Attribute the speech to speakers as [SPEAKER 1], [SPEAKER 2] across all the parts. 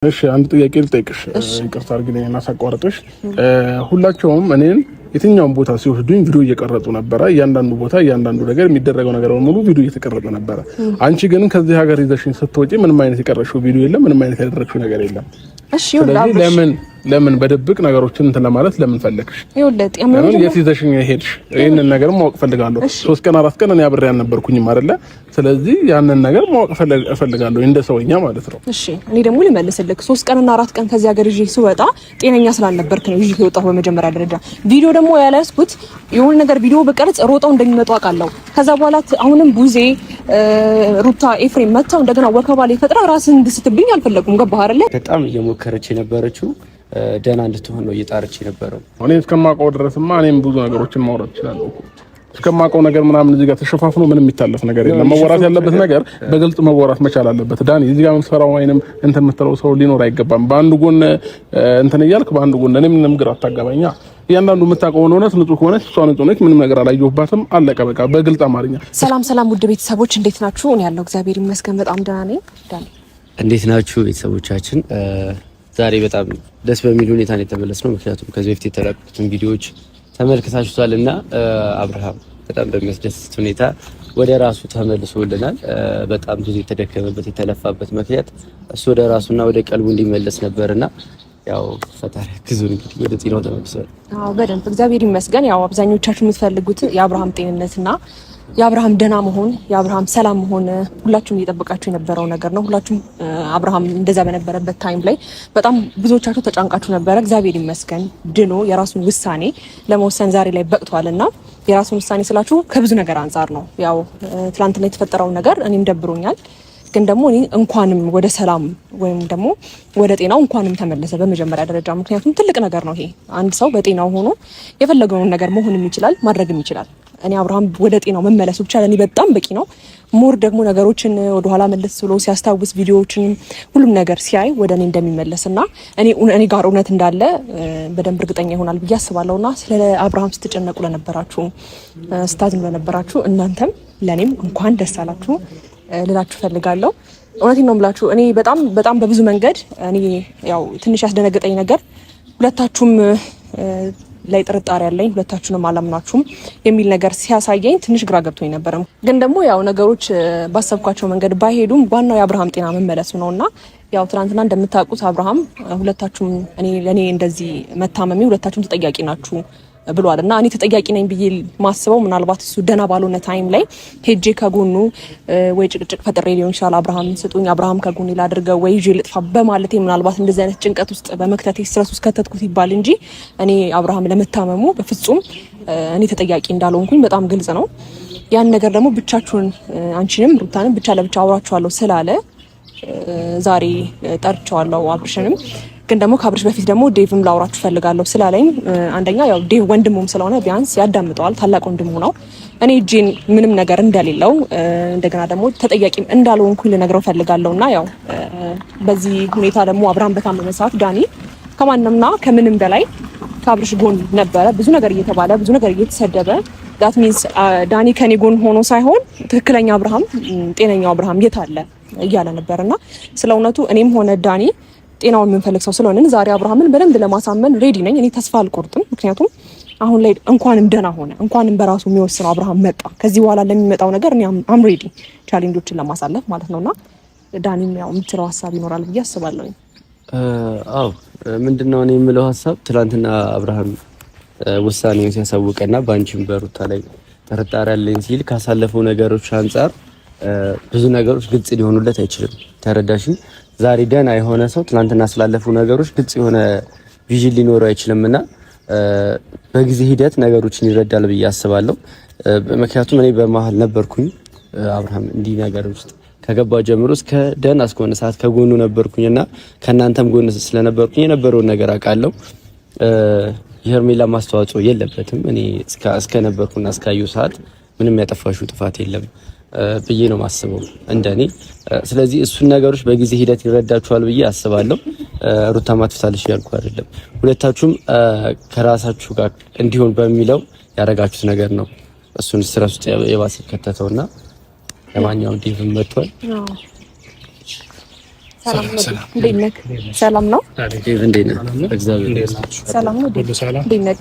[SPEAKER 1] እሺ አንድ ጥያቄ ልጠይቅሽ፣ ይቅርታ አድርግልኝና ሳቋርጥሽ። ሁላቸውም እኔን የትኛውን ቦታ ሲወስዱኝ ቪዲዮ እየቀረጹ ነበረ። እያንዳንዱ ቦታ እያንዳንዱ ነገር የሚደረገው ነገር በሙሉ ቪዲዮ እየተቀረጸ ነበረ። አንቺ ግን ከዚህ ሀገር ይዘሽኝ ስትወጪ ምንም አይነት የቀረሽው ቪዲዮ የለም፣ ምንም አይነት ያደረግሽው ነገር የለም። እሺ ለምን በደብቅ ነገሮችን እንትን ለማለት ለምን ፈለግሽ? ለምን የትይዘሽኝ ሄድሽ? ይሄንን ነገር ማወቅ ፈልጋለሁ። 3 ቀን 4 ቀን እኔ አብሬ አልነበርኩኝም አይደለ? ስለዚህ ያንን ነገር ማወቅ ፈልጋለሁ እንደ ሰውኛ ማለት ነው።
[SPEAKER 2] እሺ እኔ ደግሞ ልመልስልክ 3 ቀንና 4 ቀን ከዚህ ሀገር ይዤ ስወጣ ጤነኛ ስላልነበርክ ነው ይዤ የወጣሁ። በመጀመሪያ ደረጃ ቪዲዮ ደግሞ ያላስኩት የሆነ ነገር ቪዲዮ በቀርጽ ሮጣው እንደሚመጡ አውቃለሁ። ከዛ በኋላ አሁንም ቡዜ ሩታ ኤፍሬም መጣው እንደገና ወከባ ላይ ፈጥራ ራስን እንድስትብኝ አልፈለጉም። ገባህ አይደለ?
[SPEAKER 3] በጣም እየሞከረች የነበረችው ደህና እንድትሆን ነው እየጣረች የነበረው።
[SPEAKER 1] እኔ እስከማውቀው ድረስማ እኔም ብዙ ነገሮችን ማውራት እችላለሁ እኮ። እስከማውቀው ነገር ምናምን እዚህ ጋር ተሸፋፍኖ ምንም የሚታለፍ ነገር የለም። መወራት ያለበት ነገር በግልጽ መወራት መቻል አለበት። ዳኒ እዚህ ጋር የምትሰራው ወይንም እንትን የምትለው ሰው ሊኖር አይገባም። በአንድ ጎን እንትን እያልክ በአንድ ጎን እኔ ምንም ግራ አታጋባኛ። እያንዳንዱ የምታውቀውን እውነት ንጹህ ከሆነች እሷ ንጹህ ነች። ምንም ነገር አላየሁባትም። አለቀ በቃ በግልጽ አማርኛ።
[SPEAKER 2] ሰላም ውድ ቤተሰቦች እንዴት ናችሁ? እኔ ያለው እግዚአብሔር ይመስገን በጣም ደህና ነኝ። ዳኒ
[SPEAKER 3] እንዴት ናችሁ ቤተሰቦቻችን? ዛሬ በጣም ደስ በሚል ሁኔታ ነው የተመለስነው። ምክንያቱም ከዚህ በፊት የተለቀቁትን ቪዲዮዎች ተመልክታችኋልና አብርሃም በጣም በሚያስደስት ሁኔታ ወደ ራሱ ተመልሶልናል። በጣም ብዙ የተደከመበት የተለፋበት ምክንያት እሱ ወደ ራሱና ወደ ቀልቡ እንዲመለስ ነበርና ያው ፈጣሪ ክዙን እንግዲህ ወደ ጤናው ተመልሷል። አዎ
[SPEAKER 2] በደንብ እግዚአብሔር ይመስገን። ያው አብዛኞቻችሁ የምትፈልጉት የአብርሃም ጤንነትና የአብርሃም ደህና መሆን የአብርሃም ሰላም መሆን ሁላችሁም እየጠበቃችሁ የነበረው ነገር ነው። ሁላችሁም አብርሃም እንደዛ በነበረበት ታይም ላይ በጣም ብዙዎቻችሁ ተጫንቃችሁ ነበረ። እግዚአብሔር ይመስገን ድኖ የራሱን ውሳኔ ለመወሰን ዛሬ ላይ በቅቷልና የራሱን ውሳኔ ስላችሁ ከብዙ ነገር አንጻር ነው። ያው ትላንትና የተፈጠረው ነገር እኔም ደብሮኛል። ግን ደግሞ እኔ እንኳንም ወደ ሰላም ወይም ደግሞ ወደ ጤናው እንኳንም ተመለሰ በመጀመሪያ ደረጃ። ምክንያቱም ትልቅ ነገር ነው ይሄ። አንድ ሰው በጤናው ሆኖ የፈለገውን ነገር መሆንም ይችላል ማድረግም ይችላል። እኔ አብርሃም ወደ ጤናው መመለሱ ብቻ ለኔ በጣም በቂ ነው። ሞር ደግሞ ነገሮችን ወደ ኋላ መለስ ብሎ ሲያስታውስ ቪዲዮዎችን ሁሉም ነገር ሲያይ ወደ እኔ እንደሚመለስና እኔ ጋር እውነት እንዳለ በደንብ እርግጠኛ ይሆናል ብዬ አስባለሁና ስለ አብርሃም ስትጨነቁ ለነበራችሁ ስታዝኑ ለነበራችሁ እናንተም ለኔም እንኳን ደስ አላችሁ ልላችሁ ፈልጋለሁ። እውነቴን ነው የምላችሁ። እኔ በጣም በብዙ መንገድ እኔ ያው ትንሽ ያስደነገጠኝ ነገር ሁለታችሁም ላይ ጥርጣሬ ያለኝ ሁለታችሁንም አላምናችሁም የሚል ነገር ሲያሳየኝ ትንሽ ግራ ገብቶኝ ነበር። ግን ደግሞ ያው ነገሮች ባሰብኳቸው መንገድ ባይሄዱም ዋናው የአብርሃም ጤና መመለሱ ነውና ያው ትናንትና እንደምታውቁት አብርሃም ሁለታችሁም ለኔ እንደዚህ መታመሚ ሁለታችሁም ተጠያቂ ናችሁ ብሏል እና እኔ ተጠያቂ ነኝ ብዬ ማስበው ምናልባት እሱ ደህና ባልሆነ ታይም ላይ ሄጄ ከጎኑ ወይ ጭቅጭቅ ፈጥሬ ሊሆን ይችላል። አብርሃም ስጡኝ፣ አብርሃም ከጎኑ ላድርገው ወይ ይዤ ልጥፋ በማለቴ ምናልባት እንደዚህ አይነት ጭንቀት ውስጥ በመክተቴ ስትረስ ውስጥ ከተትኩት ይባል እንጂ እኔ አብርሃም ለመታመሙ በፍጹም እኔ ተጠያቂ እንዳልሆንኩኝ በጣም ግልጽ ነው። ያን ነገር ደግሞ ብቻችሁን አንቺንም ሩታንም ብቻ ለብቻ አውራችኋለሁ ስላለ ዛሬ ጠርቻለሁ አብርሽንም። ግን ደግሞ ከአብርሽ በፊት ደግሞ ዴቭም ላውራችሁ ፈልጋለሁ ስላለኝ አንደኛ ያው ዴቭ ወንድሙም ስለሆነ ቢያንስ ያዳምጠዋል። ታላቅ ወንድሙ ነው። እኔ እጄን ምንም ነገር እንደሌለው እንደገና ደግሞ ተጠያቂም እንዳልሆንኩኝ ልነግረው ፈልጋለሁና ያው በዚህ ሁኔታ ደግሞ አብርሃም በታመመ ሰዓት ዳኒ ከማንምና ከምንም በላይ ከአብርሽ ጎን ነበረ። ብዙ ነገር እየተባለ ብዙ ነገር እየተሰደበ that means ዳኒ ከኔ ጎን ሆኖ ሳይሆን ትክክለኛ አብርሃም ጤነኛው አብርሃም የት አለ እያለ ነበርና ስለ እውነቱ እኔም ሆነ ዳኒ ጤናውን የምንፈልግ ሰው ስለሆነ ዛሬ አብርሃምን በደንብ ለማሳመን ሬዲ ነኝ። እኔ ተስፋ አልቆርጥም። ምክንያቱም አሁን ላይ እንኳንም ደህና ሆነ እንኳንም በራሱ የሚወስነው አብርሃም መጣ። ከዚህ በኋላ ለሚመጣው ነገር እኔ አም ሬዲ ቻሌንጆችን ለማሳለፍ ማለት ነውና ዳኒም ያው የምትለው ሀሳብ ይኖራል ብዬ አስባለሁ።
[SPEAKER 3] አዎ ምንድነው እኔ የምለው ሀሳብ ትናንትና አብርሃም ውሳኔውን ሲያሳውቀና ባንቺም በሩታ ላይ ጥርጣሬ አለኝ ሲል ካሳለፈው ነገሮች አንፃር ብዙ ነገሮች ግልጽ ሊሆኑለት አይችልም። ተረዳሽኝ? ዛሬ ደህና የሆነ ሰው ትናንትና ስላለፉ ነገሮች ግልጽ የሆነ ቪዥን ሊኖረው አይችልምና በጊዜ ሂደት ነገሮችን ይረዳል ብዬ አስባለሁ። ምክንያቱም እኔ በመሀል ነበርኩኝ። አብርሃም እንዲህ ነገር ውስጥ ከገባ ጀምሮ እስከ ደህና እስከሆነ ሰዓት ከጎኑ ነበርኩኝና ከእናንተም ጎን ስለነበርኩኝ የነበረውን ነገር አውቃለሁ። የሄርሜላ ማስተዋጽኦ የለበትም። እኔ እስከ ነበርኩና እስካየሁ ሰዓት ምንም ያጠፋሽው ጥፋት የለም ብዬ ነው ማስበው እንደኔ። ስለዚህ እሱን ነገሮች በጊዜ ሂደት ይረዳችኋል ብዬ አስባለሁ። ሩታ ማጥፍታለሽ ያልኩ አይደለም። ሁለታችሁም ከራሳችሁ ጋር እንዲሆን በሚለው ያረጋችሁት ነገር ነው እሱን ስትረስ ውስጥ የባሰ ከተተውና ለማንኛውም ዴቭም መጥቷል።
[SPEAKER 2] ሰላም ነው። እንዴት ነህ? ሰላም ነው።
[SPEAKER 3] እንዴት ነህ? እግዚአብሔር
[SPEAKER 2] ሰላም ነው። እንዴት ነህ?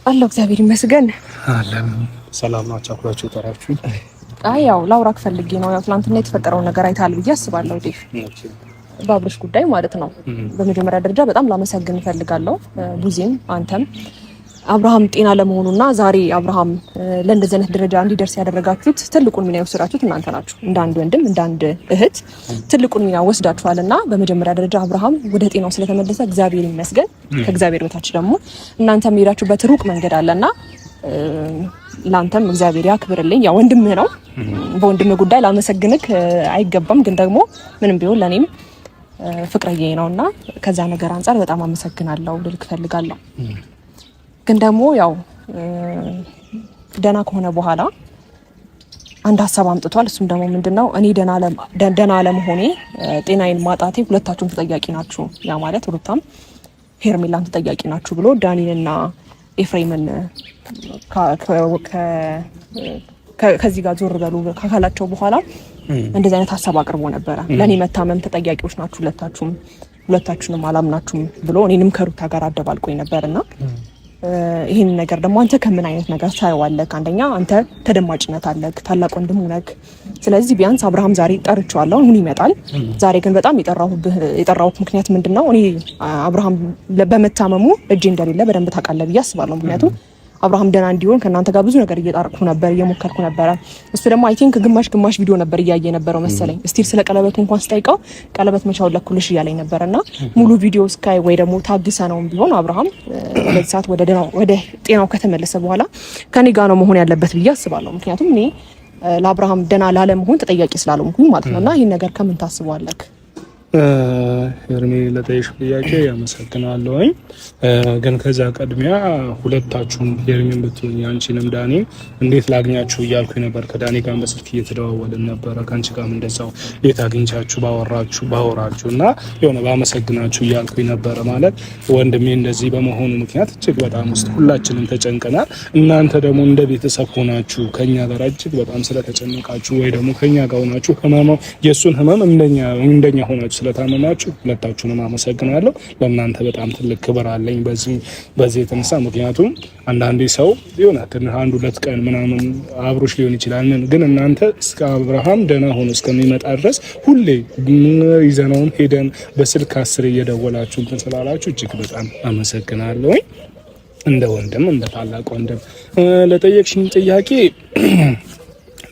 [SPEAKER 2] አለሁ እግዚአብሔር ይመስገን።
[SPEAKER 1] ሰላም ናችሁ? አኩራችሁ ጠራችሁ?
[SPEAKER 2] አይ ያው ላውራክ ፈልጌ ነው። ያው ትናንትና የተፈጠረው ነገር አይተሃል ብዬ አስባለሁ። ዴፍ በአብርሽ ጉዳይ ማለት ነው። በመጀመሪያ ደረጃ በጣም ላመሰግን እፈልጋለሁ። ቡዚም አንተም አብርሃም ጤና ለመሆኑና ዛሬ አብርሃም ለእንደዚህ አይነት ደረጃ እንዲደርስ ያደረጋችሁት ትልቁን ሚና የወሰዳችሁት እናንተ ናችሁ። እንደ አንድ ወንድም እንደ አንድ እህት ትልቁን ሚና ወስዳችኋልና በመጀመሪያ ደረጃ አብርሃም ወደ ጤናው ስለተመለሰ እግዚአብሔር ይመስገን። ከእግዚአብሔር በታች ደግሞ እናንተ የሄዳችሁበት ሩቅ መንገድ አለና ላንተም እግዚአብሔር ያክብርልኝ። ያው ወንድምህ ነው። በወንድምህ ጉዳይ ላመሰግንክ አይገባም፣ ግን ደግሞ ምንም ቢሆን ለኔም ፍቅረዬ ነውና ከዛ ነገር አንፃር በጣም አመሰግናለሁ ልልክ ፈልጋለሁ። ግን ደግሞ ያው ደና ከሆነ በኋላ አንድ ሀሳብ አምጥቷል። እሱም ደግሞ ምንድነው እኔ ደና ለመሆኔ ጤናዬን ማጣቴ ሁለታችሁም ተጠያቂ ናችሁ፣ ያ ማለት ሩታም ሄርሜላም ተጠያቂ ናችሁ ብሎ ዳኒንና ኤፍሬምን ከዚህ ጋር ዞር በሉ ካላቸው በኋላ እንደዚህ አይነት ሀሳብ አቅርቦ ነበረ። ለኔ መታመም ተጠያቂዎች ናችሁ ሁለታችሁንም አላምናችሁም ብሎ እኔንም ከሩታ ጋር አደባልቆኝ ነበርና ይሄን ነገር ደግሞ አንተ ከምን አይነት ነገር ታየዋለህ? አንደኛ አንተ ተደማጭነት አለክ፣ ታላቅ ወንድም ነክ። ስለዚህ ቢያንስ አብርሃም ዛሬ ጠርቼዋለሁ፣ አሁን ይመጣል። ዛሬ ግን በጣም የጠራሁት ምክንያት ምንድነው? እኔ አብርሃም በመታመሙ እጄ እንደሌለ በደንብ ታውቃለህ ብዬ አስባለሁ። ምክንያቱም አብርሃም ደና እንዲሆን ከእናንተ ጋር ብዙ ነገር እየሞከርኩ ነበር። እሱ ደግሞ አይ ቲንክ ግማሽ ቪዲዮ ነበር እያየ ነበረው መሰለኝ። እስቲል ስለ ቀለበቱ እንኳን ስጠይቀው ቀለበት መቻው ለኩልሽ እያለኝ ነበርና ሙሉ ቪዲዮ ስካይ ወይ ደግሞ ታግሰ ነውም ቢሆን አብርሃም በዚህ ሰዓት ወደ ጤናው ከተመለሰ በኋላ ከኔ ጋር ነው መሆን ያለበት ብዬ አስባለሁ። ምክንያቱም እኔ ለአብርሃም ደና ላለመሆን ተጠያቂ ስላልሆንኩኝ ማለት ነውና ይሄን ነገር ከምን ታስበዋለህ?
[SPEAKER 1] ሄርሜ ለጠየሽ ጥያቄ ያመሰግናለሁኝ። ግን ከዛ ቀድሚያ ሁለታችሁም ሄርሜን ብትሆኝ አንቺንም ዳኒ እንዴት ላግኛችሁ እያልኩኝ ነበር። ከዳኒ ጋር በስልክ እየተደዋወልን ነበረ። ከአንቺ ጋርም እንደዛው የት አግኝቻችሁ ባወራችሁ እና የሆነ ባመሰግናችሁ እያልኩኝ ነበረ። ማለት ወንድሜ እንደዚህ በመሆኑ ምክንያት እጅግ በጣም ውስጥ ሁላችንም ተጨንቀናል። እናንተ ደግሞ እንደ ቤተሰብ ሆናችሁ ከኛ ጋር እጅግ በጣም ስለተጨነቃችሁ ወይ ደግሞ ከኛ ጋር ሆናችሁ ህመማው የሱን ህመም እንደኛ ሆናችሁ ስለታመማችሁ ሁለታችሁንም አመሰግናለሁ። ለእናንተ በጣም ትልቅ ክብር አለኝ በዚህ የተነሳ። ምክንያቱም አንዳንዴ ሰው የሆነ ትንሽ አንድ ሁለት ቀን ምናምን አብሮሽ ሊሆን ይችላል፣ ግን እናንተ እስከ አብርሃም ደህና ሆኖ እስከሚመጣ ድረስ ሁሌ ይዘነውን ሄደን በስልክ 10 እየደወላችሁ እንትን ስላላችሁ እጅግ በጣም አመሰግናለሁ። እንደ ወንድም እንደ ታላቅ ወንድም ለጠየቅሽኝ ጥያቄ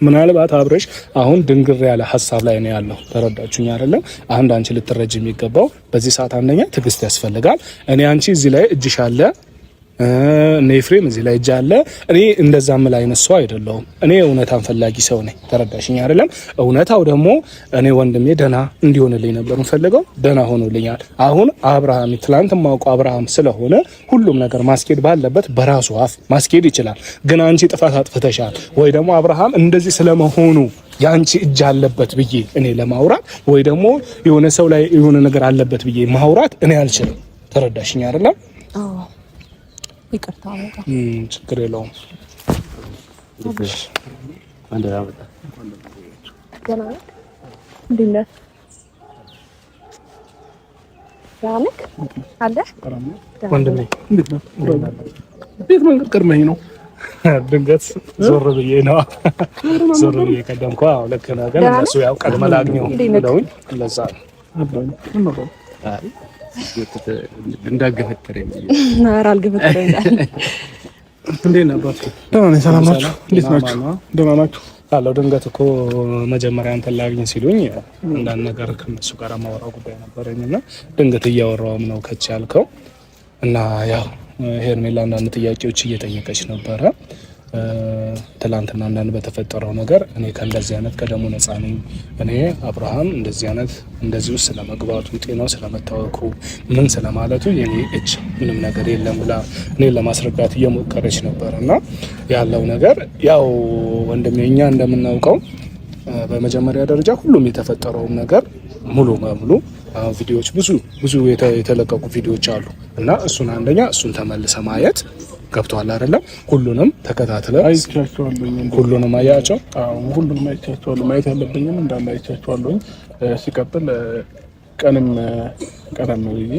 [SPEAKER 1] ምናልባት አብረሽ አሁን ድንግር ያለ ሀሳብ ላይ ነው ያለው። ተረዳችሁኝ አይደለም? አንድ አንቺ ልትረጅ የሚገባው በዚህ ሰዓት አንደኛ ትዕግስት ያስፈልጋል። እኔ አንቺ እዚህ ላይ እጅሽ አለ እኔ ኤፍሬም እዚህ ላይ እጅ አለ። እኔ እንደዛም ላይ ነሱ አይደለሁም። እኔ እውነታን ፈላጊ ሰው ነኝ። ተረዳሽኝ አይደለም? እውነታው ደግሞ እኔ ወንድሜ ደና እንዲሆንልኝ ነበር የምፈልገው። ደና ሆኖልኛል። አሁን አብርሃም ትላንት ማውቀው አብርሃም ስለሆነ ሁሉም ነገር ማስኬድ ባለበት በራሱ አፍ ማስኬድ ይችላል። ግን አንቺ ጥፋት አጥፍተሻል ወይ ደግሞ አብርሃም እንደዚህ ስለመሆኑ ያንቺ እጅ አለበት ብዬ እኔ ለማውራት ወይ ደግሞ የሆነ ሰው ላይ የሆነ ነገር አለበት ብዬ ማውራት እኔ አልችልም። ተረዳሽኝ አይደለም?
[SPEAKER 2] አዎ ይቅርታ በጣም
[SPEAKER 1] ችግር የለውም። ቤት መንገድ ቀድመኝ ነው ድንገት ዞር ብዬ ነው ቀደምኳ። ልክ ነህ፣ ግን እነሱ ያው ቀድመ ላግኘው ብለውኝ ለዛ ነው እንዳገፈተረኝ
[SPEAKER 2] አልገፈተረኝ።
[SPEAKER 1] እንዴት ናችሁ? ደህና ነኝ። ሰላም ናችሁ? እንዴት ናችሁ? ደህና ናችሁ? አለው ድንገት እኮ መጀመሪያ አንተን ላግኝ ሲሉኝ አንዳንድ ነገር ከነሱ ጋር ማወራው ጉዳይ ነበረኝና ድንገት እያወራውም ነው ከች ያልከው እና ያው ሄርሜላ አንዳንድ ጥያቄዎች እየጠየቀች ነበረ። ትላንትና አንዳንድ በተፈጠረው ነገር እኔ ከእንደዚህ አይነት ከደሙ ነፃ ነኝ። እኔ አብርሃም እንደዚህ ውስጥ ስለመግባቱ ጤናው ስለመታወቁ ምን ስለማለቱ የኔ እጅ ምንም ነገር የለም ብላ እኔን ለማስረዳት እየሞከረች ነበር እና ያለው ነገር ያው ወንድሜ እኛ እንደምናውቀው በመጀመሪያ ደረጃ ሁሉም የተፈጠረውን ነገር ሙሉ በሙሉ ቪዲዮዎች ብዙ የተለቀቁ ቪዲዮዎች አሉ እና እሱን አንደኛ እሱን ተመልሰ ማየት
[SPEAKER 4] ገብቷል አይደለም? ሁሉንም ተከታትለ
[SPEAKER 1] አይቻቸዋለሁ።
[SPEAKER 4] ሁሉንም አያቸው?
[SPEAKER 1] አዎ ሁሉንም አይቻቸዋለሁ። ማየት ያለብኝም እንዳለ አይቻቸዋለሁ። ሲቀጥል ቀደም ብዬ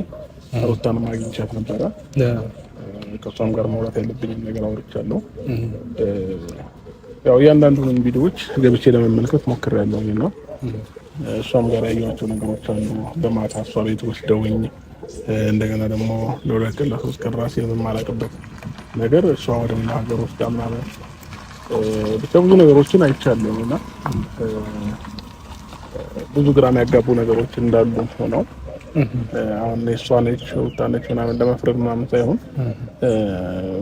[SPEAKER 1] ሩታንም አግኝቻት ነበረ። ከሷም ጋር ማውራት ያለብኝም ነገር አውርቻለሁ። ያው እያንዳንዱንም ቪዲዮዎች ገብቼ ለመመልከት ሞክሬያለሁ እና እሷም ጋር ያየኋቸው ነገሮች አሉ። በማታ እሷ ቤት ወስደውኝ እንደገና ደግሞ ለሁለት ቀን ለሶስት ቀን ራሴን የማላቅበት ነገር እሷ ወደ ሌላ ሀገር ወስዳ ምናምን ብቻ ብዙ ነገሮችን አይቻለሁ እና ብዙ ግራ የሚያጋቡ ነገሮች እንዳሉ ሆነው አሁን እሷ ነች ሩታ ነች ምናምን ለመፍረድ ምናምን ሳይሆን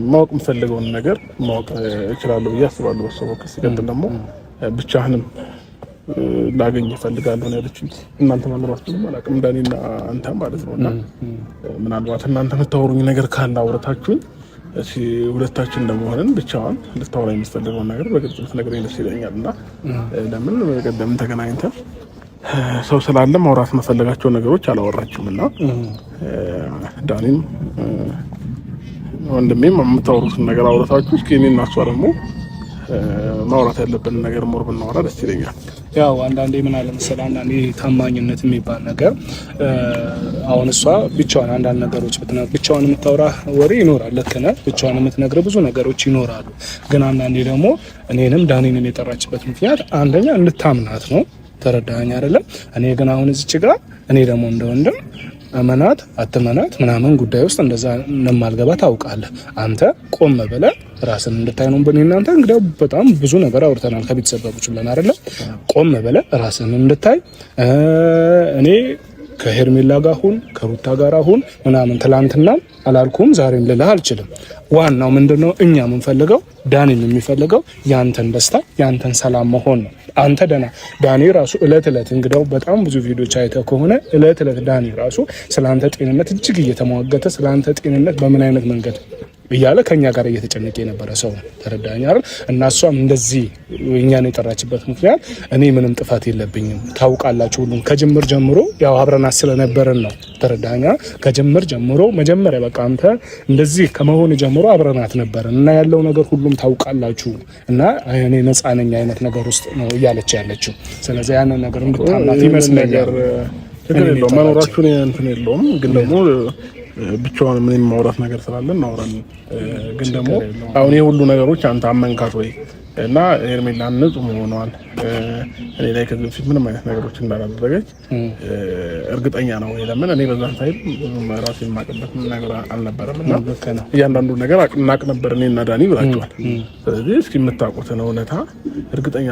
[SPEAKER 1] ማወቅ የምፈልገውን ነገር ማወቅ እችላለሁ ብዬ አስባለሁ። በሰው ሲቀጥል ደግሞ ብቻህንም ላገኝ እፈልጋለሁ ነው ያለችኝ። እናንተ ማለት ነው አላውቅም እንዳኔና አንተ ማለት ነውና ምናልባት እናንተ የምታወሩኝ ነገር ካለ አውርታችሁኝ እሺ ሁለታችን እንደሆነን ብቻዋን ልታወራ የምትፈልገውን ነገር በግልጽ ልትነግረኝ ደስ ይለኛል እና ለምን በቀደም ተገናኝተን ሰው ስላለ ማውራት መፈለጋቸው ነገሮች አላወራችሁም እና ዳኒም ወንድሜም የምታወሩትን ነገር አውርታችሁ እስኪ እኔና እሷ ደግሞ ማውራት ያለብን ነገር ሞር ብናወራ ደስ ይለኛል።
[SPEAKER 4] ያው አንዳንዴ ምን አለ መሰለህ አንዳንዴ ታማኝነት የሚባል ነገር አሁን እሷ ብቻዋን አንዳንድ ነገሮች ብቻዋን የምታወራ ወሬ ይኖራል። ልክ ነህ። ብቻዋን የምትነግር ብዙ ነገሮች ይኖራሉ። ግን አንዳንዴ ደግሞ እኔንም ዳኒንም የጠራችበት ምክንያት አንደኛ እንድታምናት ነው። ተረዳኸኝ አይደለም? እኔ ግን አሁን እዚች ጋር እኔ ደግሞ እንደወንድም እመናት አትመናት ምናምን ጉዳይ ውስጥ እንደዛ እንደማልገባ ታውቃለህ። አንተ ቆም ብለህ ራስን እንድታይ ነው። በእኔ እናንተ እንግዲህ በጣም ብዙ ነገር አውርተናል ከቤተሰቦች ብለን አይደለም? ቆም ብለህ ራስን እንድታይ እኔ ከሄርሜላ ጋር ሁን ከሩታ ጋር ሁን ምናምን ትላንትና አላልኩም ዛሬም ልልህ አልችልም። ዋናው ምንድነው እኛ የምንፈልገው ዳኒም የሚፈልገው ያንተን ደስታ ያንተን ሰላም መሆን ነው። አንተ ዳኒ ራሱ እለት እንግዲያው በጣም ብዙ ቪዲዮዎች አይተህ ከሆነ እለት ዳኒ ራሱ ስላንተ ጤንነት እጅግ እየተሟገተ ስላንተ ጤንነት በምን አይነት መንገድ እያለ ከኛ ጋር እየተጨነቀ የነበረ ሰው ተረዳኝ አይደል? እና እሷም እንደዚህ እኛን የጠራችበት ምክንያት እኔ ምንም ጥፋት የለብኝም ታውቃላችሁ። ሁሉም ከጅምር ጀምሮ ያው አብረናት ስለነበረን ነው። ተረዳኛ ከጅምር ጀምሮ መጀመሪያ በቃ አንተ እንደዚህ ከመሆን ጀምሮ አብረናት ነበረን እና ያለው ነገር ሁሉም ታውቃላችሁ እና እኔ ነፃ ነኝ አይነት ነገር ውስጥ ነው እያለች ያለችው። ስለዚህ ያንን ነገር እንድታምናት ይመስለኛል።
[SPEAKER 1] መኖራችሁ እንትን የለውም ግን ደግሞ ብቻዋን ምንም ማውራት ነገር ስላለ እናወራለን። ግን ደግሞ አሁን የሁሉ ነገሮች አንተ አመንካት ወይ እና ሄርሜላ ንጹህ መሆኗን እኔ ላይ ከዚህ በፊት ምንም አይነት ነገሮች እንዳላደረገች እርግጠኛ ነው ወይ? ለምን እኔ በዛን ታይም ራሴን የማውቅበት ነገር አልነበረም እና እያንዳንዱ ነገር እናቅ ነበር እኔና ዳኒ ብላችኋል። ስለዚህ እስኪ የምታውቁትን እውነታ እርግጠኛ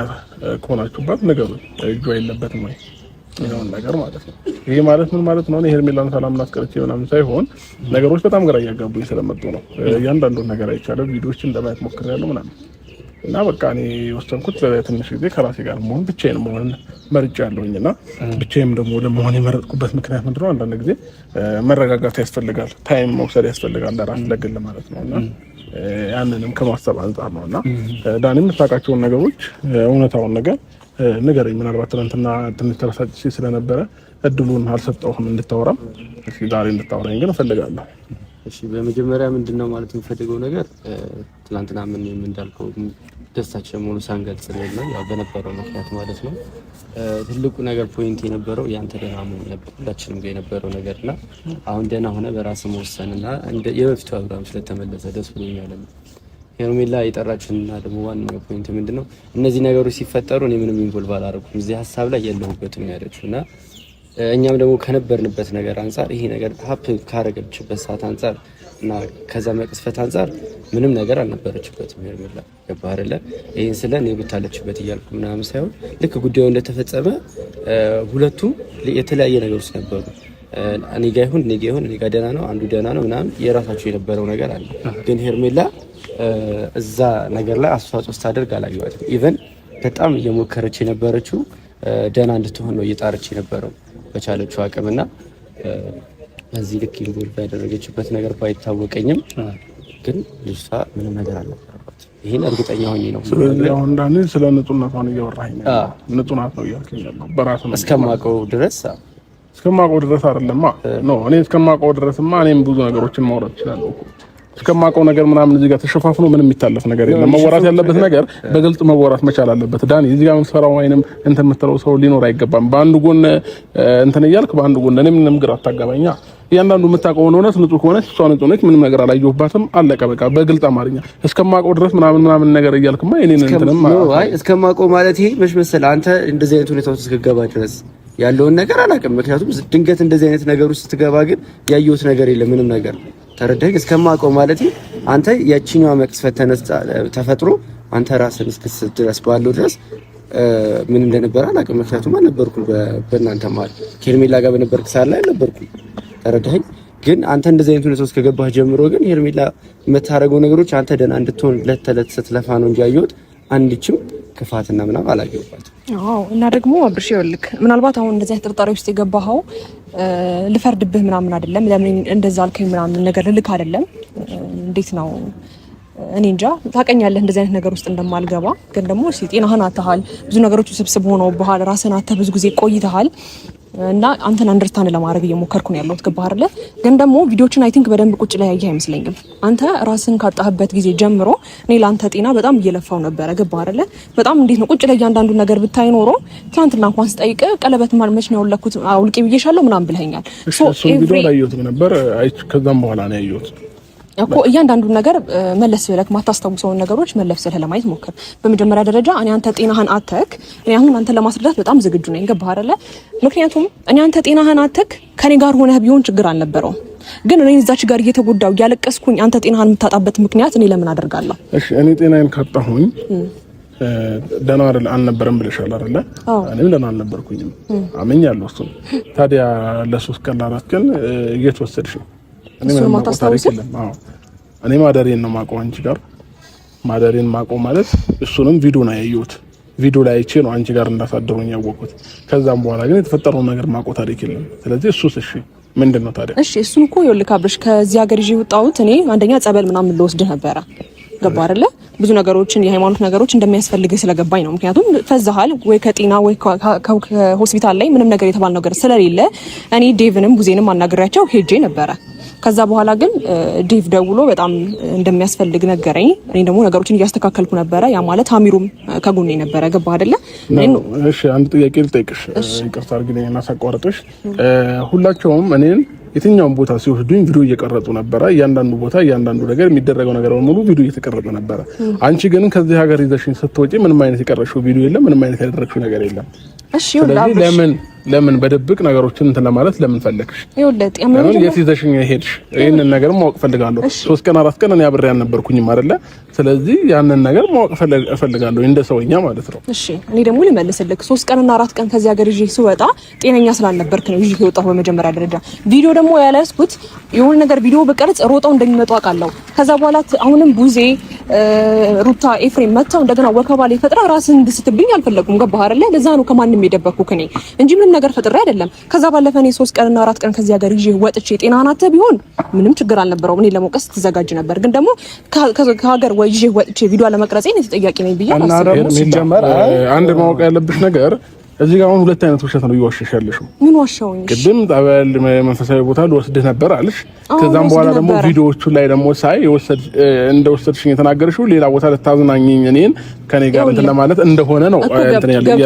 [SPEAKER 1] ከሆናችሁባት ነገሩን እጇ የለበትም ወይ ይሄን ነገር ማለት ነው። ይሄ ማለት ምን ማለት ነው? ሄርሜላን ሰላም ላስቀርቼ ምናምን ሳይሆን ነገሮች በጣም ግራ እያጋቡኝ ስለመጡ ነው። እያንዳንዱን ነገር አይቻለሁ፣ ቪዲዮዎችን ለማየት ሞክሬያለሁ ምናምን እና በቃ እኔ ወሰንኩት ለትንሽ ጊዜ ከራሴ ጋር መሆን ብቻዬን መሆን መርጫለሁኝና ብቻዬም ደግሞ ለመሆን የመረጥኩበት ምክንያት ምንድነው? አንዳንድ ጊዜ መረጋጋት ያስፈልጋል፣ ታይም መውሰድ ያስፈልጋል ለራስ ለግል ማለት ነውና ያንንም ከማሰብ አንፃር ነውና ዳኒ የምታውቃቸውን ነገሮች እውነታውን ነገር ንገረኝ። ምናልባት ትናንትና ትንሽ ተረሳጭ ስለነበረ እድሉን አልሰጠሁም እንድታወራም። እሺ ዛሬ እንድታወራኝ ግን እፈልጋለሁ።
[SPEAKER 3] እሺ በመጀመሪያ ምንድነው ማለት የምፈልገው ነገር ትናንትና ምን እንዳልከው ደስታችን ሙሉ ሳንገልጽ ነው ያው በነበረው ምክንያት ማለት ነው። ትልቁ ነገር ፖይንት የነበረው ያንተ ደህና መሆን ነበር ሁላችንም ጋር የነበረው ነገርና አሁን ደህና ሆነ በራስ መወሰንና እንደ የበፊቱ አብርሃም ስለተመለሰ ደስ ብሎኛል። ሄርሜላ የጠራችንና ደግሞ ዋናው ፖይንት ምንድነው እነዚህ ነገሮች ሲፈጠሩ እኔ ምንም ኢንቮልቭ አላደረኩም እዚህ ሀሳብ ላይ የለሁበትም ያለችውና እኛም ደግሞ ከነበርንበት ነገር አንፃር ይሄ ነገር ሀፕ ካረገችበት ሰዓት አንፃር እና ከዛ መቅስፈት አንፃር ምንም ነገር አልነበረችበትም ሄርሜላ ገባህ አይደለ? ይሄን ስለ እኔ ብታለችበት እያልኩ ምናምን ሳይሆን ልክ ጉዳዩ እንደተፈጸመ ሁለቱ የተለያየ ነገር ውስጥ ነበሩ። እኔ ጋር ይሁን እኔ ጋር ደህና ነው አንዱ ደህና ነው ምናምን የራሳቸው የነበረው ነገር አለ። ግን ሄርሜላ እዛ ነገር ላይ አስተዋጽኦ ስታደርግ አላየኋትም። ኢቨን በጣም እየሞከረች የነበረችው ደህና እንድትሆን ነው እየጣረች የነበረው በቻለችው አቅምና በዚህ ልክ ኢንቮልቭ ያደረገችበት ነገር ባይታወቀኝም ግን ልጅቷ ምንም ነገር አልነበረባት። ይሄን እርግጠኛ ሆኜ ነው።
[SPEAKER 1] ስለዚህ አሁን እንዳኔ ስለ ንጹህነቷን እያወራኸኝ ነው። ንጹህ ናት ነው እያልከኝ ያለው በራሱ ነው
[SPEAKER 3] እስከማውቀው ድረስ
[SPEAKER 1] አይደለማ ነው። እኔ እስከማውቀው ድረስማ እኔም ብዙ ነገሮችን ማውራት እችላለሁ እኮ እስከማውቀው ነገር ምናምን እዚህ ጋር ተሸፋፍኖ ምንም የሚታለፍ ነገር የለም። መወራት ያለበት ነገር በግልጽ መወራት መቻል አለበት። ዳኒ እዚህ ጋር የምትፈራው ወይንም እንትን የምትለው ሰው ሊኖር አይገባም። በአንድ ጎን እንትን እያልክ በአንድ ጎን እኔ ምንም ግራ አታጋባኛ። እያንዳንዱ የምታውቀውን እውነት ንጹህ ከሆነች እሷ ንጹህ ነች፣ ምንም ነገር አላየሁባትም፣ አለቀ በቃ። በግልጽ አማርኛ እስከማውቀው ድረስ ምናምን ነገር እያልክማ እኔን እንትንም
[SPEAKER 3] አይ እስከማውቀው ማለት ይሄ መች መሰለህ አንተ እንደዚህ አይነት ሁኔታ ውስጥ እስክገባ ድረስ ያለውን ነገር አላውቅም። ምክንያቱም ድንገት እንደዚህ አይነት ነገር ውስጥ ስትገባ ግን ያየሁት ነገር የለም ምንም ነገር ተረዳኸኝ። እስከማውቀው ማለት አንተ ያቺኛዋ መቅስፈት ተፈጥሮ አንተ ራስን እስክትስት ድረስ ባለው ድረስ ምን እንደነበረ አላውቅም። ምክንያቱም አልነበርኩም በእናንተ ማለት ሄርሜላ ጋር በነበርክ ሰዓት ላይ አልነበርኩም ተረዳኸኝ። ግን አንተ እንደዚህ አይነት ሁኔታ ውስጥ ከገባህ ጀምሮ ግን ሄርሜላ የምታደርገው ነገሮች አንተ ደህና እንድትሆን ለተለት ስትለፋ ነው እንጂ ያየሁት አንድችም ክፋትና ምናምን አላየሁባትም።
[SPEAKER 2] አዎ እና ደግሞ አብርሽ ይኸውልህ ምናልባት አሁን እንደዚህ አይነት ጥርጣሬ ውስጥ የገባኸው ልፈርድብህ ምናምን አይደለም፣ ለምን እንደዛ አልከኝ ምናምን ነገር ልክ አይደለም። እንዴት ነው እኔ እንጃ ታውቀኛለህ እንደዚህ አይነት ነገር ውስጥ እንደማልገባ። ግን ደግሞ ጤናህን አጥተሃል፣ ብዙ ነገሮች ውስብስብ ሆነውብሃል፣ ራስህን አጥተህ ብዙ ጊዜ ቆይተሃል እና አንተን አንደርስታንድ ለማድረግ እየሞከርኩ ነው ያለሁት። ገባህ አይደለ? ግን ደግሞ ቪዲዮችን አይ ቲንክ በደንብ ቁጭ ላይ ያየህ አይመስለኝም። አንተ ራስን ካጣህበት ጊዜ ጀምሮ እኔ ለአንተ ጤና በጣም እየለፋው ነበረ። ገባህ አይደለ? በጣም እንዴት ነው ቁጭ ላይ እያንዳንዱ ነገር ብታይ ኖሮ ትናንትና እንኳን ስጠይቅ ቀለበት መች ነው ያወለኩት አውልቄ ብዬሻለሁ ምናምን ብለኸኛል።
[SPEAKER 1] ሶ ቪዲዮ ላይ ያየሁት ነበር። ከዛም በኋላ ነው ያየሁት
[SPEAKER 2] እኮ እያንዳንዱን ነገር መለስ ብለህ ማታስታውሰውን ነገሮች መለስ ብለህ ለማየት ሞክር። በመጀመሪያ ደረጃ እኔ አንተ ጤናህን አተክ እኔ አሁን አንተ ለማስረዳት በጣም ዝግጁ ነኝ። ገባህ አይደለ? ምክንያቱም እኔ አንተ ጤናህን አተክ ከኔ ጋር ሆነህ ቢሆን ችግር አልነበረውም። ግን እኔ እዛች ጋር እየተጎዳው እያለቀስኩኝ አንተ ጤናህን የምታጣበት ምክንያት እኔ ለምን አደርጋለሁ?
[SPEAKER 1] እሺ እኔ ጤናዬን ካጣሁኝ ደህና አይደል አልነበረም ብለሻል አይደለ? እኔም ደህና አልነበርኩኝም አመኛለሁ። እሱ ታዲያ ለሶስት ቀን ለአራት ቀን እየተወሰድሽ እኔ ማደሬን ነው የማውቀው አንቺ ጋር ማደሬን ማውቀው ማለት እሱንም ቪዲዮ ነው ያየሁት። ቪዲዮ ላይ አይቼ ነው አንቺ ጋር እንዳሳደሩኝ ያወቅሁት። ከዛም በኋላ ግን የተፈጠረውን ነገር ማውቀው ታሪክ የለም። ስለዚህ እሱስ እሺ ምንድነው ታዲያ? እሺ
[SPEAKER 2] እሱን እኮ ይኸውልህ አብርሽ ከዚህ ሀገር ይዤ ወጣሁት እኔ አንደኛ ጸበል ምናምን ልወስድ ነበረ። ገባ አይደለ? ብዙ ነገሮችን የሃይማኖት ነገሮች እንደሚያስፈልግህ ስለገባኝ ነው። ምክንያቱም ፈዛሃል ወይ ከጤና ወይ ከሆስፒታል ላይ ምንም ነገር የተባለ ነገር ስለሌለ እኔ ዴቭንም ጉዜንም አናግሬያቸው ሄጄ ነበረ። ከዛ በኋላ ግን ዴቭ ደውሎ በጣም እንደሚያስፈልግ ነገረኝ። እኔ ደግሞ ነገሮችን እያስተካከልኩ ነበረ። ያ ማለት አሚሩም ከጎኔ ነበረ። ገባ አይደለ?
[SPEAKER 1] እሺ አንድ ጥያቄ ልጠይቅሽ፣ ይቅርታ አድርግልኝና ሳቋርጥሽ። ሁላቸውም እኔን የትኛውን ቦታ ሲወስዱኝ ቪዲዮ እየቀረጹ ነበረ። እያንዳንዱ ቦታ እያንዳንዱ ነገር የሚደረገው ነገር በሙሉ ቪዲዮ እየተቀረጸ ነበረ። አንቺ ግን ከዚህ ሀገር ይዘሽኝ ስትወጪ ምንም አይነት የቀረሽው ቪዲዮ የለም፣ ምንም አይነት ያደረግሽው ነገር የለም።
[SPEAKER 2] እሺ ይኸውልህ
[SPEAKER 1] ለምን በደብቅ ነገሮችን እንትን ለማለት ለምን ፈለግሽ? ለምን የት ይዘሽኝ ሄድሽ? ይሄንን ነገር ማወቅ ፈልጋለሁ። 3 ቀን 4 ቀን እኔ አብሬ አልነበርኩኝም አይደለ? ስለዚህ ያንን ነገር ማወቅ ፈልጋለሁ እንደ ሰውኛ ማለት ነው።
[SPEAKER 2] እሺ እኔ ደግሞ ልመልስልክ 3 ቀንና 4 ቀን ከዚህ ሀገር ይዤ ስወጣ ጤነኛ ስላልነበርክ ነው ይዤ የወጣሁ በመጀመሪያ ደረጃ። ቪዲዮ ደግሞ ያለስኩት የሆነ ነገር ቪዲዮ በቀርጽ ሮጠው እንደሚመጡ አውቃለሁ። ከዛ በኋላ አሁንም ቡዜ ሩታ ኤፍሬም መጣው እንደገና ወከባ ላይ ፈጥራ ራስን እንድስትብኝ አልፈለኩም። ገባህ አይደለ? ለዛ ነው ከማንም የደበኩክ እኔ እንጂ ምንም ነገር ፈጥሬ አይደለም። ከዛ ባለፈ እኔ 3 ቀንና 4 ቀን ከዚህ ሀገር ይዤ ወጥቼ ጤናህን አጥተህ ቢሆን ምንም ችግር አልነበረውም። እኔ ለመውቀስ ተዘጋጅ ነበር። ግን ደግሞ ከሀገር ይዤ ወጥቼ ቪዲዮ ለመቅረጽ እኔ ተጠያቂ ነኝ ብዬ አላስብም።
[SPEAKER 1] አንድ ማወቅ ያለብሽ ነገር እዚህ ጋር አሁን ሁለት አይነት ውሸት ነው እየዋሸሽ ያለሽው።
[SPEAKER 2] ምን ዋሻውኝ?
[SPEAKER 1] ቅድም ጠበል መንፈሳዊ ቦታ ልወስድህ ነበር አልሽ። ከዛም በኋላ ደግሞ ቪዲዮዎቹ ላይ ደግሞ ሳይ እንደወሰድሽኝ የተናገርሽው ሌላ ቦታ ልታዝናኝኝ እኔን ከኔ ጋር እንትን ለማለት እንደሆነ ነው እንትን ያለኝ።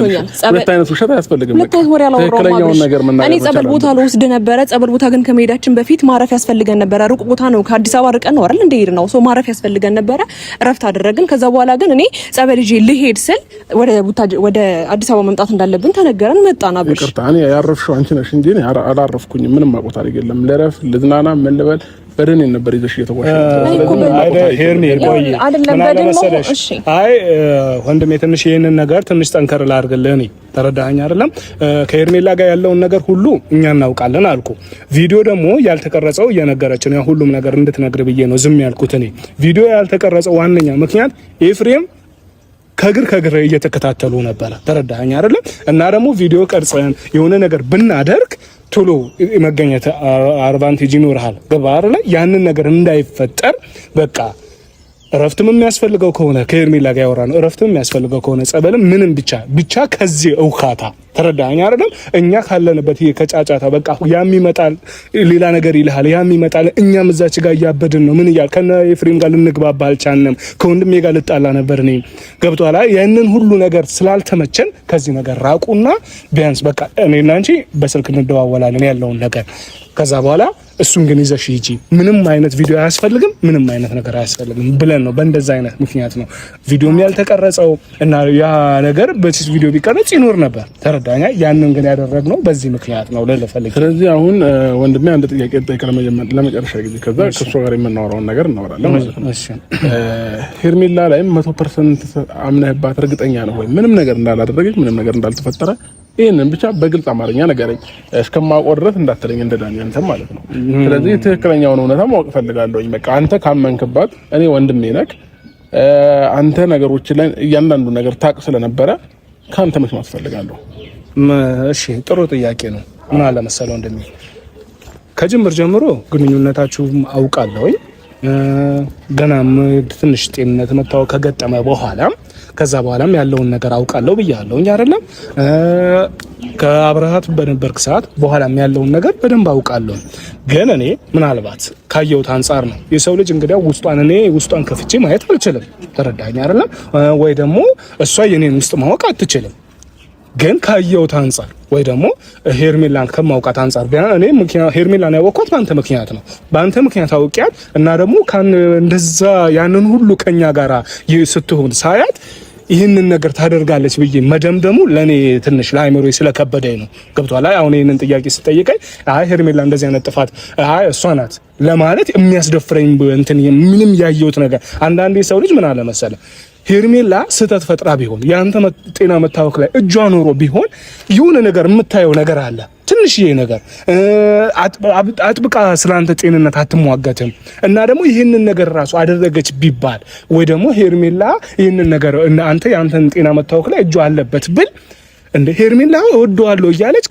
[SPEAKER 1] ሁለት አይነት ውሸት አያስፈልግም። ትክክለኛውን ነገር ምን
[SPEAKER 2] እኔ ጸበል ቦታ ልወስድ ነበረ። ጸበል ቦታ ግን ከመሄዳችን በፊት ማረፍ ያስፈልገን ነበረ። ሩቅ ቦታ ነው፣ ከአዲስ አበባ ርቀን ነው አይደል እንደሄድ ነው። ሶ ማረፍ ያስፈልገን ነበረ። እረፍት አደረግን። ከዛ በኋላ ግን እኔ ጸበል ይዤ ልሄድ ስል ወደ አዲስ አበባ መምጣት እንዳለ ብን ተነገረን መጣና ብሽ
[SPEAKER 1] ይቅርታ እኔ ያረፍሽው አንቺ ነሽ እንጂ እኔ አላረፍኩኝም። ምንም አቆጣ አይደለም። ለረፍ ልዝናና ምን ልበል በደኔ ነበር ይዘሽ እየተዋሽ
[SPEAKER 4] ሄርሜ ቆይ መሰለሽ። አይ ወንድሜ ትንሽ ይሄንን ነገር ትንሽ ጠንከር ላድርግልህ። እኔ ተረዳኸኝ አይደለም? ከሄርሜላ ጋር ያለውን ነገር ሁሉ እኛ እናውቃለን አልኩ። ቪዲዮ ደግሞ ያልተቀረጸው እየነገረችን ያ ሁሉም ነገር እንድትነግር ብዬ ነው ዝም ያልኩት። እኔ ቪዲዮ ያልተቀረጸው ዋነኛ ምክንያት ኤፍሬም ከግር እየተከታተሉ ነበረ። ተረዳኸኝ አይደለም? እና ደግሞ ቪዲዮ ቀርጸን የሆነ ነገር ብናደርግ ቶሎ መገኘት አድቫንቴጅ ይኖርሃል። ገባህ አይደለ? ያንን ነገር እንዳይፈጠር በቃ እረፍትም የሚያስፈልገው ከሆነ ከሄርሜላ ጋር ያወራነው እረፍትም የሚያስፈልገው ከሆነ ጸበልም ምንም ብቻ ከዚህ እውካታ ተረዳኸኝ አይደለም? እኛ ካለንበት ይሄ ከጫጫታ በቃ ያም ይመጣል ሌላ ነገር ይልሃል፣ ያም ይመጣል። እኛም እዛች ጋር እያበድን ነው። ምን እያል ከነ ኤፍሬም ጋር ልንግባባ አልቻልንም። ከወንድሜ ጋር ልጣላ ነበር። እኔ ገብቶሃል። ያንን ሁሉ ነገር ስላልተመቸን ከዚህ ነገር ራቁና ቢያንስ በቃ እኔና አንቺ በስልክ እንደዋወላለን ያለውን ነገር ከዛ በኋላ እሱን ግን ይዘሽ ሂጂ፣ ምንም አይነት ቪዲዮ አያስፈልግም፣ ምንም አይነት ነገር አያስፈልግም ብለን ነው። በእንደዛ አይነት ምክንያት ነው ቪዲዮም ያልተቀረጸው እና ያ ነገር በዚህ ቪዲዮ ቢቀረጽ ይኖር ነበር። ተረዳኛ። ያንን ግን ያደረግነው በዚህ ምክንያት ነው ልፈልግ።
[SPEAKER 1] ስለዚህ አሁን ወንድሜ አንድ ጥያቄ ጠይቀህ ለመጨረሻ ጊዜ ከዛ ከሱ ጋር የምናወራውን ነገር እናወራለን ማለት ነው። ሄርሜላ ላይም 100% አምነህባት እርግጠኛ ነው ወይ ምንም ነገር እንዳላደረገች ምንም ነገር እንዳልተፈጠረ? ይሄንን ብቻ በግልጽ አማርኛ ነገረኝ። እስከማውቀው ድረስ እንዳትለኝ እንደ ዳንኤል አንተ ማለት ነው። ስለዚህ ትክክለኛውን እውነታ ማወቅ ፈልጋለሁ። በቃ አንተ ካመንክባት እኔ ወንድሜ ነክ አንተ ነገሮች ላይ እያንዳንዱ ነገር ታቅ ስለነበረ ካንተ መስማት ፈልጋለሁ።
[SPEAKER 4] እሺ ጥሩ ጥያቄ ነው። ምን አለ መሰለው ወንድሜ ከጅምር ጀምሮ ግንኙነታችሁ አውቃለሁ። ገናም ትንሽ ጤንነት መታወቅ ከገጠመ በኋላ ከዛ በኋላም ያለውን ነገር አውቃለሁ ብያለሁ አይደለም? ከአብረሃት በነበርክ ሰዓት በኋላም ያለውን ነገር በደንብ አውቃለሁ። ግን እኔ ምናልባት ካየሁት አንፃር ነው። የሰው ልጅ እንግዲያው ውስጧን ከፍቼ ማየት አልችልም። ተረዳኝ አይደለም? ወይ ደግሞ እሷ የኔን ውስጥ ማወቅ አትችልም። ግን ካየሁት አንፃር ወይ ደግሞ ሄርሜላን ከማውቃት አንፃር ቢያንስ እኔ ሄርሜላን ያወቅኳት በአንተ ምክንያት ነው። በአንተ ምክንያት አውቂያት እና ደግሞ እንደዛ ያንን ሁሉ ከኛ ጋራ ስትሆን ሳያት ይህንን ነገር ታደርጋለች ብዬ መደምደሙ ለኔ ትንሽ ለአይምሮዬ ስለከበደኝ ነው። ገብቶሃል? አሁን ይህንን ጥያቄ ስጠይቀኝ ሄርሜላ እንደዚህ አይነት ጥፋት እሷ ናት ለማለት የሚያስደፍረኝ እንትን ምንም ያየሁት ነገር አንዳንዴ ሰው ልጅ ምን አለ መሰለ ሄርሜላ ስህተት ፈጥራ ቢሆን ያንተ ጤና መታወክ ላይ እጇ ኖሮ ቢሆን የሆነ ነገር የምታየው ነገር አለ። ትንሽዬ ነገር አጥብቃ ስላንተ ጤንነት አትሟገትም። እና ደግሞ ይህንን ነገር ራሱ አደረገች ቢባል ወይ ደግሞ ሄርሜላ ይህንን ነገር አንተ ያንተን ጤና መታወክ ላይ እጇ አለበት ብል እንደ ሄርሜላ እወደዋለሁ እያለች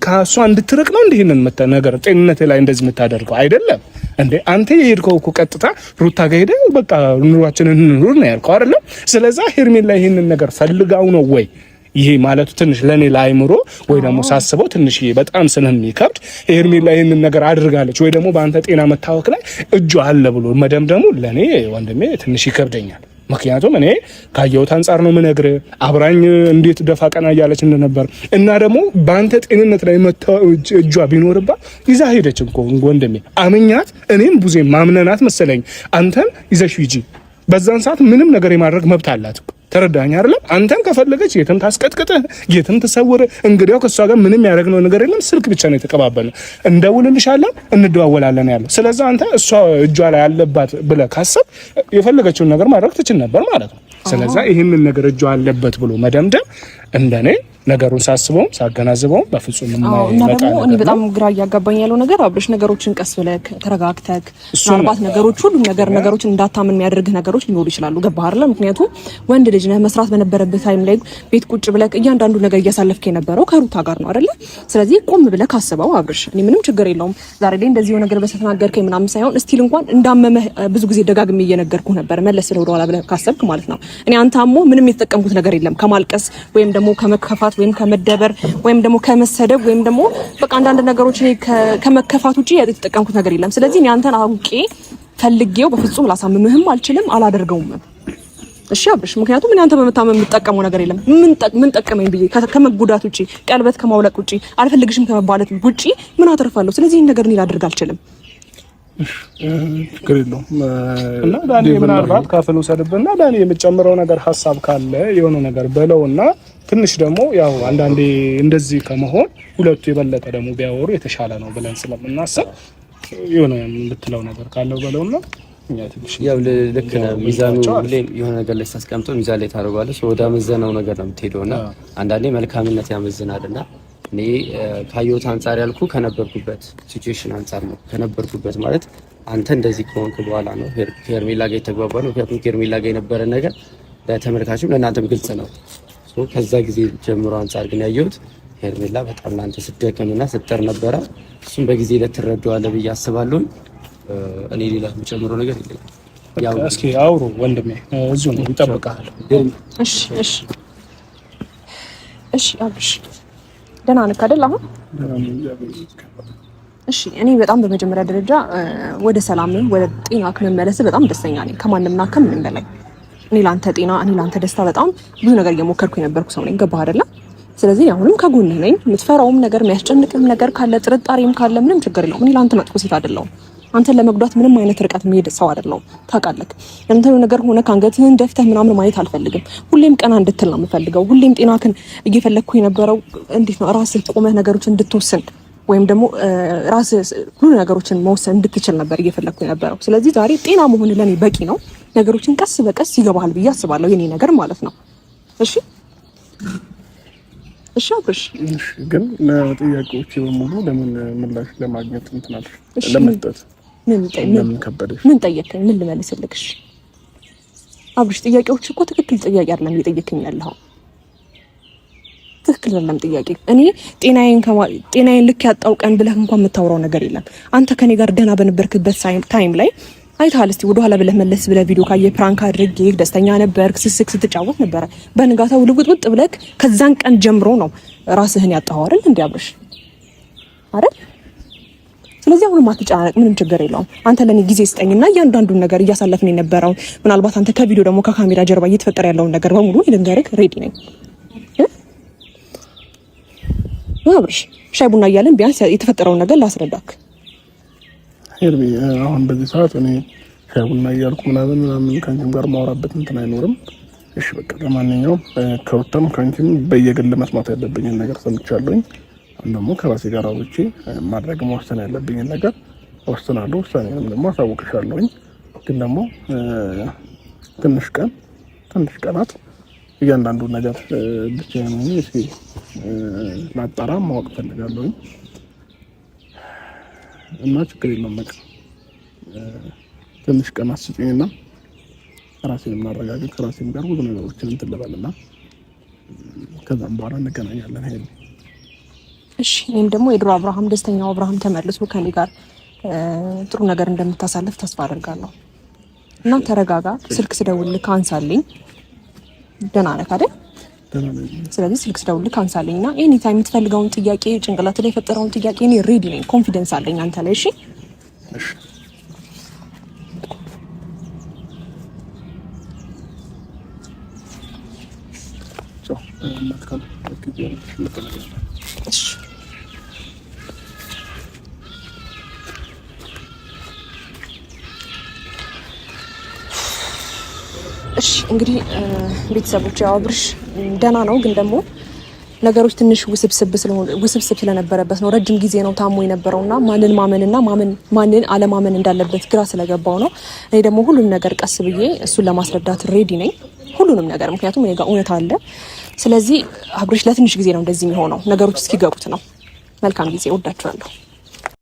[SPEAKER 4] ከሷ እንድትርቅ ነው ይህንን ነገር ጤንነት ላይ እንደዚህ የምታደርገው አይደለም እንዴ? አንተ የሄድከው እኮ ቀጥታ ሩታ ጋር ሄደህ በቃ ኑሯችንን እንኑር ነው ያልከው አይደለም? ስለዚህ ሄርሜላ ይህንን ነገር ፈልጋው ነው ወይ? ይሄ ማለት ትንሽ ለኔ ላይምሮ ወይ ደግሞ ሳስበው ትንሽ በጣም ስለሚከብድ ሄርሜላ ይሄንን ነገር አድርጋለች ወይ ደግሞ በአንተ ጤና መታወክ ላይ እጁ አለ ብሎ መደምደሙ ለኔ ወንድሜ ትንሽ ይከብደኛል። ምክንያቱም እኔ ካየሁት አንፃር ነው የምነግርህ አብራኝ እንዴት ደፋ ቀና እያለች እንደነበር እና ደግሞ በአንተ ጤንነት ላይ እጇ ቢኖርባት ይዛ ሄደች እኮ ወንድሜ። አመኛት እኔም ቡዜ ማምነናት መሰለኝ አንተን ይዘሽ ሂጂ። በዛን ሰዓት ምንም ነገር የማድረግ መብት አላት። ተረዳኝ አይደለም? አንተን ከፈለገች የትም ታስቀጥቅጥህ የትም ተሰውር። እንግዲያው ከሷ ጋር ምንም ያደረግነው ነገር የለም። ስልክ ብቻ ነው የተቀባበልነው። እንደውልልሻለን፣ እንደዋወላለን ያለው። ስለዚህ አንተ እሷ እጇ ላይ ያለባት ብለህ ካሰብ የፈለገችውን ነገር ማድረግ ትችል ነበር ማለት ነው። ስለዚህ ይሄንን ነገር እጇ አለበት ብሎ መደምደም እንደኔ ነገሩን ሳስበው ሳገናዝበው በፍጹም
[SPEAKER 2] የማይመጣ ነው። እኔ በጣም ግራ እያጋባኝ ያለው ነገር አብረሽ ነገሮችን ቀስ ብለህ ተረጋግተህ ምናልባት ነገሮች ሁሉ ነገሮችን እንዳታምን የሚያደርግ ነገሮች ሊኖሩ ይችላሉ። ገባህ አይደል? ምክንያቱም ወንድ ልጅ ነህ። መስራት በነበረበት ታይም ላይ ቤት ቁጭ ብለህ እያንዳንዱ ነገር እያሳለፍክ የነበረው ከሩታ ጋር ነው አይደል? ስለዚህ ቆም ብለህ ካስበው አብረሽ እኔ ምንም ችግር የለውም ዛሬ ላይ እንደዚህ ነገር በተናገርከኝ ምናምን ሳይሆን እስቲል እንኳን እንዳመመህ ብዙ ጊዜ ደጋግሜ እየነገርኩህ ነበር። መለስ ብለህ ወደኋላ ብለህ ካሰብክ ማለት ነው። እኔ አንተ አሞ ምንም የተጠቀምኩት ነገር የለም ከማልቀስ ወይም ደግሞ ከመከፋት ወይም ከመደበር ወይም ደግሞ ከመሰደብ ወይም ደግሞ በቃ አንዳንድ ነገሮች ከመከፋት ውጪ የተጠቀምኩት ነገር የለም። ስለዚህ እኔ አንተን አውቄ ፈልጌው በፍጹም ላሳምምህም አልችልም አላደርገውም። እሺ አብሽ፣ ምክንያቱም እኔ አንተ በመታመም የምጠቀመው ነገር የለም። ምን ጠቀመኝ ብዬ ከመጉዳት ውጪ ቀልበት ከማውለቅ ውጪ አልፈልግሽም ከመባለት ውጪ ምን አተርፋለሁ? ስለዚህ ይሄን ነገር እኔ ላደርግ አልችልም።
[SPEAKER 1] ችግር የለውም።
[SPEAKER 4] እና ዳኒ ምናልባት ካፈሉ ሰድብና ዳኒ የምጨምረው ነገር ሀሳብ ካለ የሆነ ነገር በለውና ትንሽ ደግሞ ያው አንዳንዴ እንደዚህ ከመሆን ሁለቱ የበለጠ ደግሞ ቢያወሩ የተሻለ ነው ብለን ስለምናስብ የሆነ የምትለው ነገር ካለው በለውና እኛ ትንሽ
[SPEAKER 3] ያው ልክ ነው። ሚዛኑ የሆነ ነገር ላይ ሳስቀምጠው ሚዛን ላይ ታደርገዋለህ። ወደ መዘናው ነገር ነው የምትሄደውና አንዳንዴ መልካምነት ያመዝናልና እኔ ካየሁት አንፃር ያልኩ ከነበርኩበት ሲቹዌሽን አንፃር ነው። ከነበርኩበት ማለት አንተ እንደዚህ ከሆንክ በኋላ ነው ሄርሜላ ጋር የተግባባ ነው። ምክንያቱም ሄርሜላ ጋር የነበረ ነገር ለተመልካችም ለእናንተም ግልጽ ነው። ከዛ ጊዜ ጀምሮ አንፃር ግን ያየሁት ሄርሜላ በጣም ለአንተ ስትደክምና ስትጠር ነበረ። እሱም በጊዜ ልትረዳዋለህ ብዬ አስባለሁ። እኔ ሌላ የምጨምረው ነገር የለኝም።
[SPEAKER 4] ያው እስኪ አውሩ ወንድሜ፣ እዚሁ ነው ይጠብቃል።
[SPEAKER 2] እሺ እሺ እሺ አብሽ ደህና ነህ አይደል? አሁን እሺ፣ እኔ በጣም በመጀመሪያ ደረጃ ወደ ሰላም ወደ ጤና ከመመለስ በጣም ደስተኛ ነኝ፣ ከማንምና ከምንም በላይ። እኔ ላንተ ጤና፣ እኔ ላንተ ደስታ በጣም ብዙ ነገር እየሞከርኩ የነበርኩ ሰው ነኝ። ገባህ አይደል? ስለዚህ አሁንም ከጎንህ ነኝ። የምትፈራውም ነገር የሚያስጨንቅም ነገር ካለ ጥርጣሬም ካለ ምንም ችግር የለውም። እኔ ላንተ መጥፎ ሴት አይደለሁም። አንተን ለመጉዳት ምንም አይነት ርቀት የሚሄድ ሰው አይደለሁም። ታውቃለህ። ለምን ነገር ሆነ ከአንገትህን ደፍተህ ምናምን ማየት አልፈልግም። ሁሌም ቀና እንድትል ነው የምፈልገው። ሁሌም ጤናክን እየፈለግኩ የነበረው እንዴት ነው ራስህ ቆመህ ነገሮችን እንድትወስን ወይም ደግሞ ራስህ ሁሉ ነገሮችን መወሰን እንድትችል ነበር እየፈለግኩ የነበረው። ስለዚህ ዛሬ ጤና መሆን ለኔ በቂ ነው። ነገሮችን ቀስ በቀስ ይገባሃል ብዬ አስባለሁ። የኔ ነገር ማለት ነው። እሺ እሺ አብርሽ፣
[SPEAKER 1] እሺ። ግን ለጥያቄዎቼ በሙሉ ለምን ምላሽ ለማግኘት እንትናል ለመስጠት ምን ከበደሽ?
[SPEAKER 2] ምን ጠየቀኝ? ምን ልመልስልሽ? አብርሽ፣ ጥያቄዎች እኮ ትክክል ጥያቄ አይደለም እየጠየቅኝ ያለው። ትክክል አይደለም ጥያቄ። እኔ ጤናዬን ልክ ያጣው ቀን ብለህ እንኳን የምታወራው ነገር የለም። አንተ ከኔ ጋር ደህና በነበርክበት ታይም ላይ አይተሃል። እስቲ ወደ ኋላ ብለህ መለስ ብለህ ቪዲዮ ካየ ፕራንክ አድርጌ ደስተኛ ነበርክ፣ ስስክ ስትጫወት ነበረ። በንጋታው ልውጥውጥ ብለህ ከዛን ቀን ጀምሮ ነው ራስህን ያጣኸው አይደል? እንዴ አብርሽ አይደል? ስለዚህ አሁንም አትጨናነቅ፣ ምንም ችግር የለውም። አንተ ለኔ ጊዜ ስጠኝና እያንዳንዱን ነገር እያሳለፍን የነበረው ምናልባት አንተ ከቪዲዮ ደግሞ ከካሜራ ጀርባ እየተፈጠረ ያለውን ነገር በሙሉ ልንገርህ ሬዲ ነኝ። አብርሽ ሻይ ቡና እያለን ቢያንስ የተፈጠረውን ነገር ላስረዳክ።
[SPEAKER 1] ሄርቢ አሁን በዚህ ሰዓት እኔ ሻይ ቡና እያልኩ ምናምን ከአንቺም ጋር ማውራበት እንትን አይኖርም። እሺ በቃ ለማንኛውም ከወጣም ከአንቺም በየግል መስማት ያለብኝን ነገር ሰምቻለሁኝ። ደግሞ ከራሴ ጋር አውርቼ ማድረግ መወሰን ያለብኝን ነገር ወስናለሁ። ውሳኔንም ደግሞ አሳውቅሻለሁኝ። ግን ደግሞ ትንሽ ቀናት እያንዳንዱ ነገር ብቻዬን ሆኜ እስኪ ላጣራ ማወቅ ፈልጋለሁኝ እና ችግር የለውም። በቃ ትንሽ ቀናት ስጪኝና ራሴን ማረጋገጥ ከራሴም ጋር ብዙ ነገሮችን እንትን ልበልና ከዛም በኋላ እንገናኛለን። ሄል
[SPEAKER 2] እሺ። እኔም ደግሞ የድሮ አብርሃም ደስተኛው አብርሃም ተመልሶ ከኔ ጋር ጥሩ ነገር እንደምታሳልፍ ተስፋ አደርጋለሁ። እና ተረጋጋ። ስልክ ስደውልልህ አንሳልኝ። ደህና ነህ አይደል? ስለዚህ ስልክ ስደውልልህ አንሳልኝና ኤኒ ታይም የምትፈልገውን ጥያቄ ጭንቅላት ላይ የፈጠረውን ጥያቄ እኔ ሬዲ ነኝ። ኮንፊደንስ አለኝ አንተ ላይ። እሺ
[SPEAKER 1] እሺ።
[SPEAKER 2] እሺ እንግዲህ ቤተሰቦች ያው አብርሽ ደህና ነው፣ ግን ደግሞ ነገሮች ትንሽ ውስብስብ ስለነበረበት ነው። ረጅም ጊዜ ነው ታሞ የነበረውና ማንን ማመንና ማንን አለማመን እንዳለበት ግራ ስለገባው ነው። እኔ ደግሞ ሁሉንም ነገር ቀስ ብዬ እሱን ለማስረዳት ሬዲ ነኝ፣ ሁሉንም ነገር። ምክንያቱም እኔ ጋር እውነት አለ። ስለዚህ አብርሽ ለትንሽ ጊዜ ነው እንደዚህ የሚሆነው፣ ነገሮች እስኪገቡት ነው። መልካም ጊዜ። ወዳችኋለሁ።